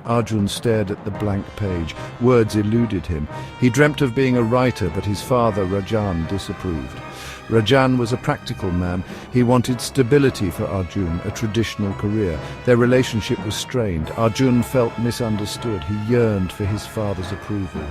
Arjun stared at the blank page. Words eluded him. He dreamt of being a writer, but his father, Rajan, disapproved. Rajan was a practical man. He wanted stability for Arjun, a traditional career. Their relationship was strained. Arjun felt misunderstood. He yearned for his father's approval.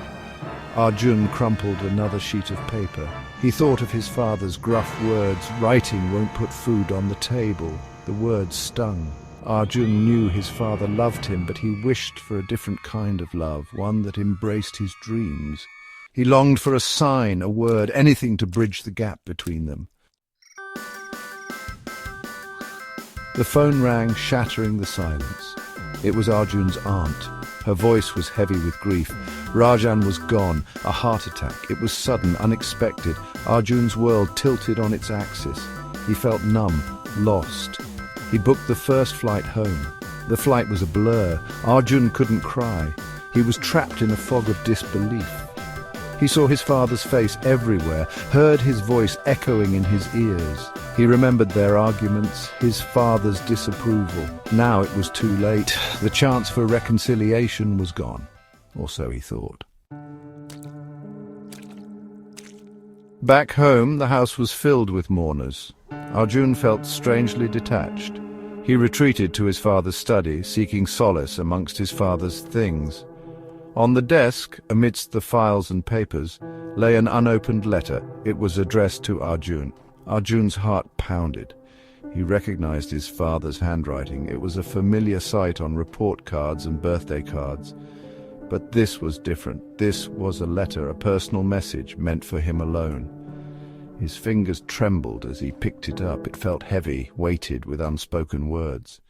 Arjun crumpled another sheet of paper. He thought of his father's gruff words, "Writing won't put food on the table." The words stung. Arjun knew his father loved him, but he wished for a different kind of love, one that embraced his dreams. He longed for a sign, a word, anything to bridge the gap between them. The phone rang, shattering the silence. It was Arjun's aunt. Her voice was heavy with grief. Rajan was gone, a heart attack. It was sudden, unexpected. Arjun's world tilted on its axis. He felt numb, lost. He booked the first flight home. The flight was a blur. Arjun couldn't cry. He was trapped in a fog of disbelief. He saw his father's face everywhere, heard his voice echoing in his ears. He remembered their arguments, his father's disapproval. Now it was too late. The chance for reconciliation was gone, or so he thought. Back home, the house was filled with mourners. Arjun felt strangely detached. He retreated to his father's study, seeking solace amongst his father's things. On the desk, amidst the files and papers, lay an unopened letter. It was addressed to Arjun. Arjun's heart pounded. He recognized his father's handwriting. It was a familiar sight on report cards and birthday cards. But this was different. This was a letter, a personal message meant for him alone. His fingers trembled as he picked it up. It felt heavy, weighted with unspoken words.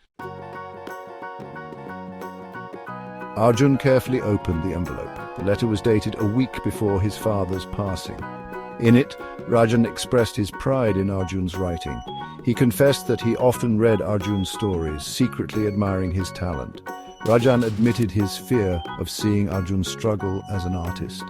Arjun carefully opened the envelope. The letter was dated a week before his father's passing. In it, Rajan expressed his pride in Arjun's writing. He confessed that he often read Arjun's stories, secretly admiring his talent. Rajan admitted his fear of seeing Arjun struggle as an artist.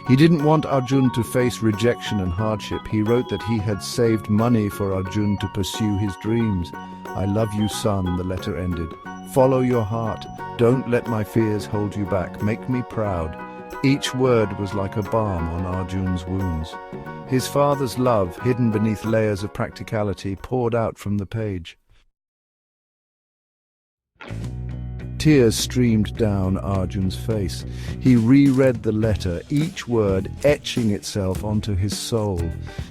He didn't want Arjun to face rejection and hardship. He wrote that he had saved money for Arjun to pursue his dreams. "I love you, son," the letter ended. "Follow your heart. Don't let my fears hold you back. Make me proud." Each word was like a balm on Arjun's wounds. His father's love, hidden beneath layers of practicality, poured out from the page. Tears streamed down Arjun's face. He reread the letter, each word etching itself onto his soul.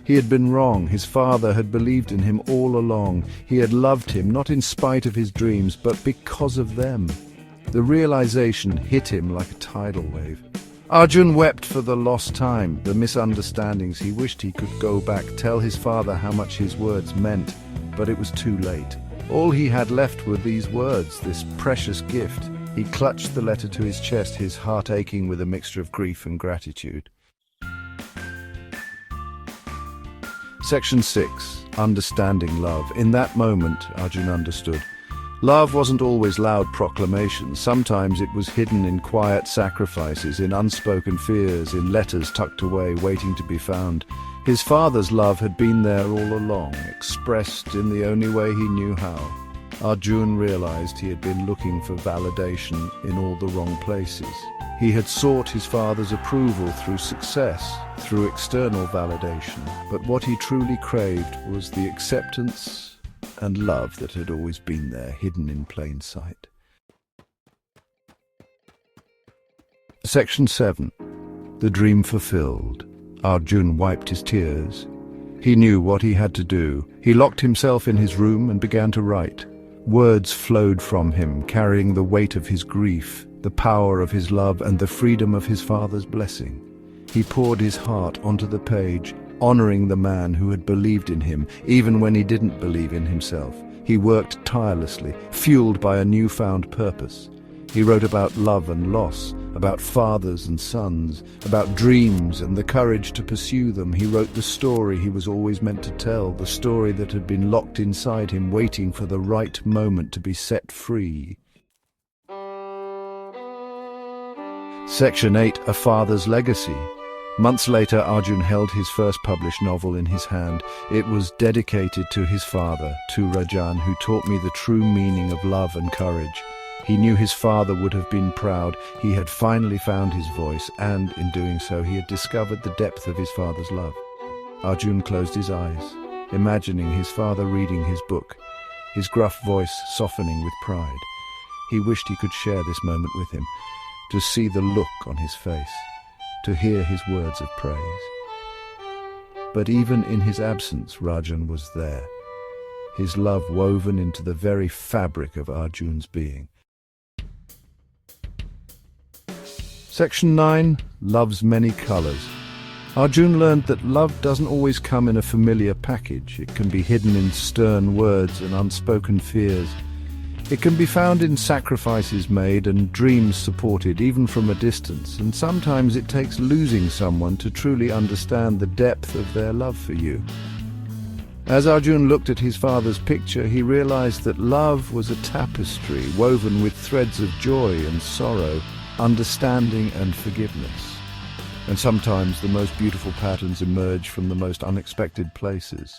He had been wrong. His father had believed in him all along. He had loved him, not in spite of his dreams, but because of them. The realization hit him like a tidal wave. Arjun wept for the lost time, the misunderstandings. He wished he could go back, tell his father how much his words meant, but it was too late. All he had left were these words, this precious gift. He clutched the letter to his chest, his heart aching with a mixture of grief and gratitude. Section 6. Understanding love. In that moment, Arjun understood. Love wasn't always loud proclamations. Sometimes it was hidden in quiet sacrifices, in unspoken fears, in letters tucked away, waiting to be found. His father's love had been there all along, expressed in the only way he knew how. Arjun realized he had been looking for validation in all the wrong places. He had sought his father's approval through success, through external validation. But what he truly craved was the acceptance and love that had always been there, hidden in plain sight. Section 7. The dream fulfilled. Arjun wiped his tears. He knew what he had to do. He locked himself in his room and began to write. Words flowed from him, carrying the weight of his grief, the power of his love, and the freedom of his father's blessing. He poured his heart onto the page, honoring the man who had believed in him, even when he didn't believe in himself. He worked tirelessly, fueled by a newfound purpose. He wrote about love and loss, about fathers and sons, about dreams and the courage to pursue them. He wrote the story he was always meant to tell, the story that had been locked inside him, waiting for the right moment to be set free. Section 8. A Father's Legacy. Months later, Arjun held his first published novel in his hand. It was dedicated to his father, to Rajan, who taught me the true meaning of love and courage. He knew his father would have been proud. He had finally found his voice, and in doing so he had discovered the depth of his father's love. Arjun closed his eyes, imagining his father reading his book, his gruff voice softening with pride. He wished he could share this moment with him, to see the look on his face, to hear his words of praise. But even in his absence, Rajan was there, his love woven into the very fabric of Arjun's being. Section 9. Love's Many Colors. Arjun learned that love doesn't always come in a familiar package. It can be hidden in stern words and unspoken fears. It can be found in sacrifices made and dreams supported, even from a distance. And sometimes it takes losing someone to truly understand the depth of their love for you. As Arjun looked at his father's picture, he realized that love was a tapestry woven with threads of joy and sorrow, understanding and forgiveness. And sometimes the most beautiful patterns emerge from the most unexpected places.